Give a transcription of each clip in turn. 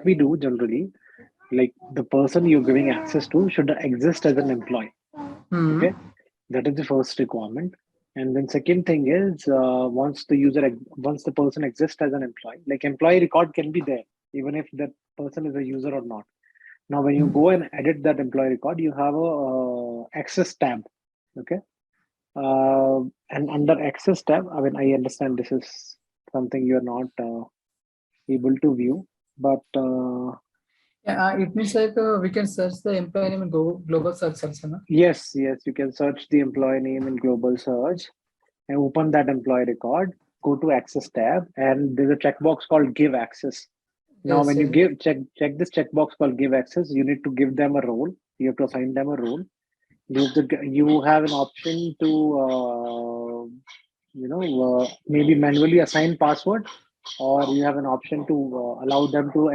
what we do generally, like the person you're giving access to should exist as an employee. Hmm. Okay, that is the first requirement. And then second thing is once the person exists as an employee, like employee record can be there even if that person is a user or not. Now, when you go and edit that employee record, you have a access tab. Okay, and under access tab, I mean, I understand this is something you're not able to view, but Yeah, it means like we can search the employee name and go global search also, no? yes, yes, you can search the employee name in global search and open that employee record. Go to access tab, and there's a checkbox called give access. Now, Yes, when you yes. check this checkbox called give access, you need to give them a role. You have to assign them a role. You have an option to maybe manually assign password, or you have an option to allow them to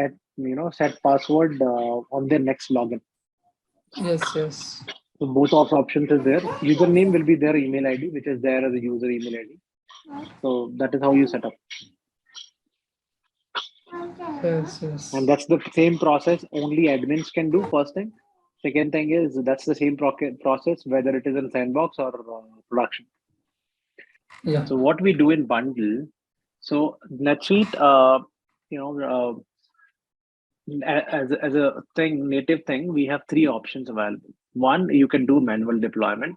set password on their next login. Yes, yes. So both of options is there. Username will be their email ID, which is there as a user email ID. So that is how you set up. Yes, And yes. that's the same process only admins can do, first thing. Second thing is that's the same process whether it is in sandbox or production. Yeah. So what we do in bundle, so NetSuite, you know, as a thing, native thing, we have three options available. One, you can do manual deployment.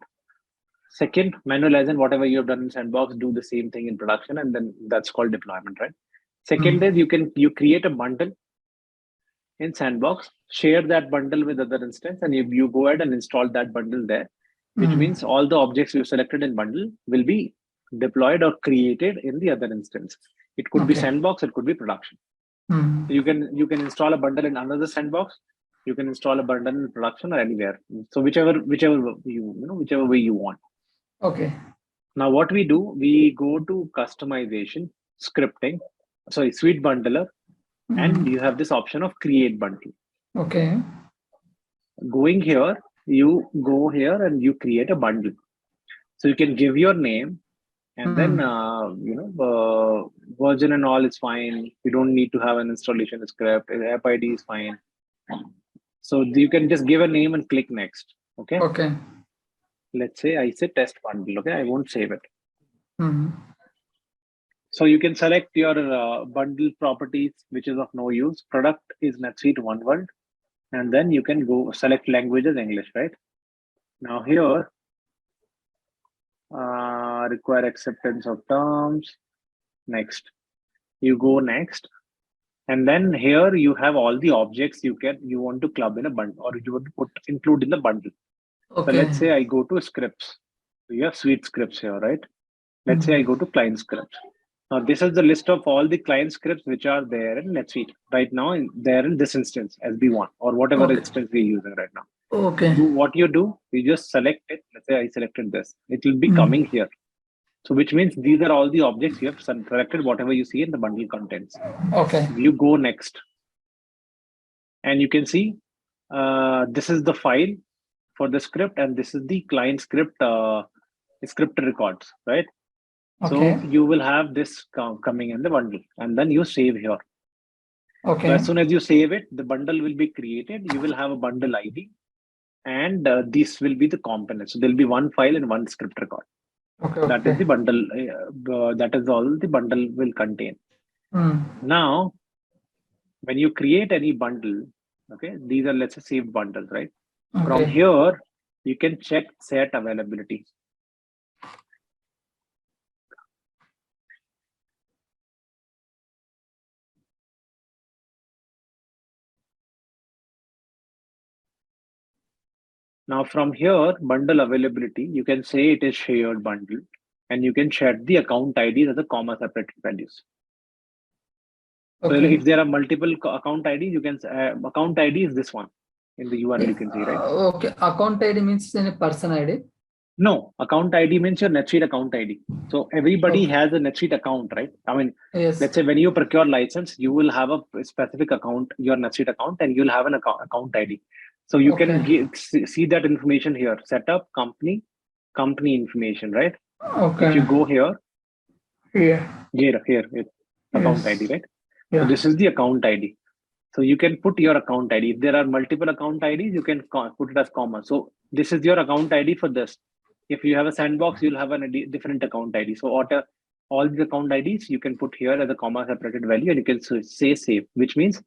Second, manual as in whatever you have done in sandbox, do the same thing in production, and then that's called deployment, right? Second is Hmm. you create a bundle in sandbox, share that bundle with other instance, and you go ahead and install that bundle there, which Hmm. means all the objects you selected in bundle will be deployed or created in the other instance. It could be Okay. sandbox, it could be production. Hmm. So you can install a bundle in another sandbox, you can install a bundle in production or anywhere. So whichever way you want. Okay. Now what we do, we go to customization, scripting, sorry, suite bundler, and Hmm. you have this option of create bundle. Okay. Going here, you go here and you create a bundle. So you can give your name, and then Hmm. version and all is fine. You don't need to have an installation script. App ID is fine. So you can just give a name and click next. Okay. Okay. Let's say I say test bundle. Okay, I won't save it. Hmm. So you can select your bundle properties, which is of no use. Product is NetSuite one word, and then you can go select languages English, right? Now here, require acceptance of terms. Next, you go next, and then here you have all the objects you want to club in a bundle, or you want to include in the bundle. So Okay. let's say I go to scripts. So you have suite scripts here, right? Let's say I Hmm. go to client scripts. Now this is the list of all the client scripts which are there in NetSuite right now. They're in this instance SB1 or whatever Okay. instance we're using right now. Okay. What you do, you just select it. Let's say I selected this. It will be Hmm. coming here. So which means these are all the objects you have selected, whatever you see in the bundle contents. Okay. You go next, and you can see this is the file for the script, and this is the client script records, right? So Okay. you will have this coming in the bundle, and then you save here. So Okay. as soon as you save it, the bundle will be created. You will have a bundle ID, and this will be the component. So there'll be one file and one script record. Okay. That is Okay. the bundle. That is all the bundle will contain. Hmm. Now, when you create any bundle, okay, these are let's say saved bundles, right? From Okay. here, you can check set availability. Now, from here, bundle availability, you can say it is shared bundle, and you can set the account IDs as a comma separated values. So Okay. if there are multiple account IDs, you can account ID is this one in the URL. Yeah. You can see, right? Okay. Account ID means any person ID. No, account ID means your NetSuite account ID. So everybody Okay. has a NetSuite account, right? I mean, Yes. let's say when you procure license, you will have a specific account, your NetSuite account, and you'll have an account ID. So you Okay. can see that information here. Setup, company information, right? If Okay. you go here, Yeah. here, account ID, Yes. right? So Yeah. this is the account ID. So you can put your account ID. If there are multiple account IDs, you can put it as comma. So this is your account ID for this. If you have a sandbox, you'll have a different account ID. So all the account IDs you can put here as a comma separated value, and you can say save, which means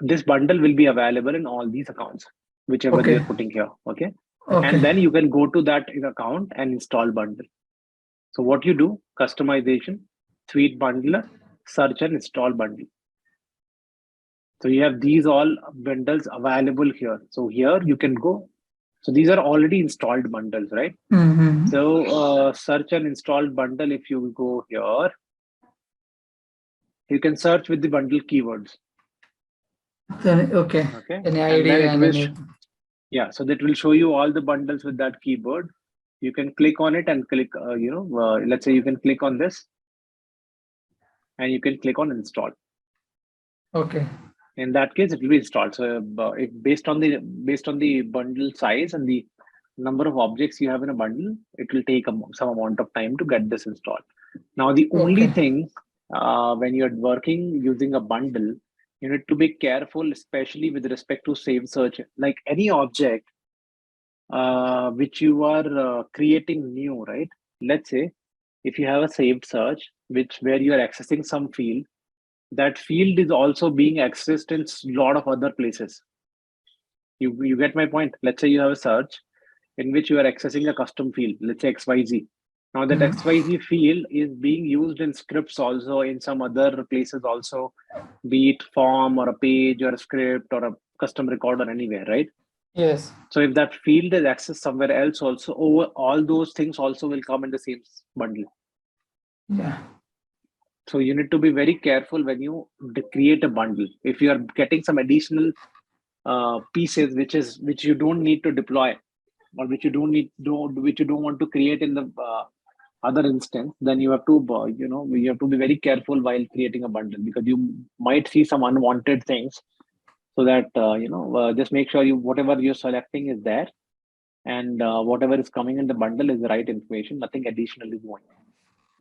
this bundle will be available in all these accounts, whichever Okay. you're putting here. Okay. Okay. And then you can go to that account and install bundle. So what you do, customization, Suite bundler, search and install bundle. So you have these all bundles available here. So here you can go. So these are already installed bundles, right? Mm-hmm. So search and installed bundle. If you go here, you can search with the bundle keywords. Then, okay. Okay. Any And ID then it and will, any. yeah. So that will show you all the bundles with that keyword. You can click on it and click, let's say you can click on this and you can click on install. Okay. In that case, it will be installed. So if based on the bundle size and the number of objects you have in a bundle, it will take some amount of time to get this installed. Now, the only Okay. thing when you're working using a bundle, you need to be careful, especially with respect to save search. Like any object which you are creating new, right? Let's say if you have a saved search, which where you are accessing some field, that field is also being accessed in a lot of other places. You get my point. Let's say you have a search in which you are accessing a custom field, let's say XYZ. Now that Mm. XYZ field is being used in scripts also in some other places also, be it form or a page or a script or a custom record or anywhere, right? Yes. So if that field is accessed somewhere else also, over all those things also will come in the same bundle. Yeah. So you need to be very careful when you create a bundle. If you are getting some additional pieces which you don't need to deploy or which you don't want to create in the other instance, then you have to you have to be very careful while creating a bundle, because you might see some unwanted things. So that just make sure you whatever you're selecting is there, and whatever is coming in the bundle is the right information, nothing additional is going.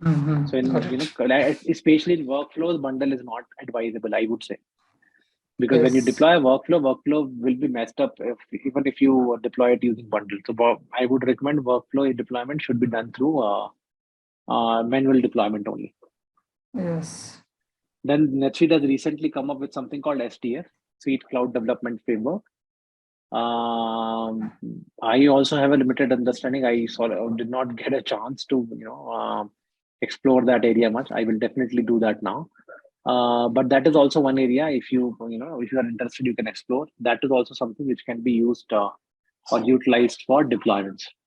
So Mm-hmm. Got in it. especially in workflows, bundle is not advisable, I would say, because when you Yes. deploy a workflow will be messed up even if you deploy it using bundle. So I would recommend workflow deployment should be done through manual deployment only. Yes. Then Netsuite has recently come up with something called SDF, Suite Cloud Development Framework. Um, I also have a limited understanding. I did not get a chance to explore that area much. I will definitely do that now. But that is also one area. If you are interested, you can explore. That is also something which can be used or utilized for deployments.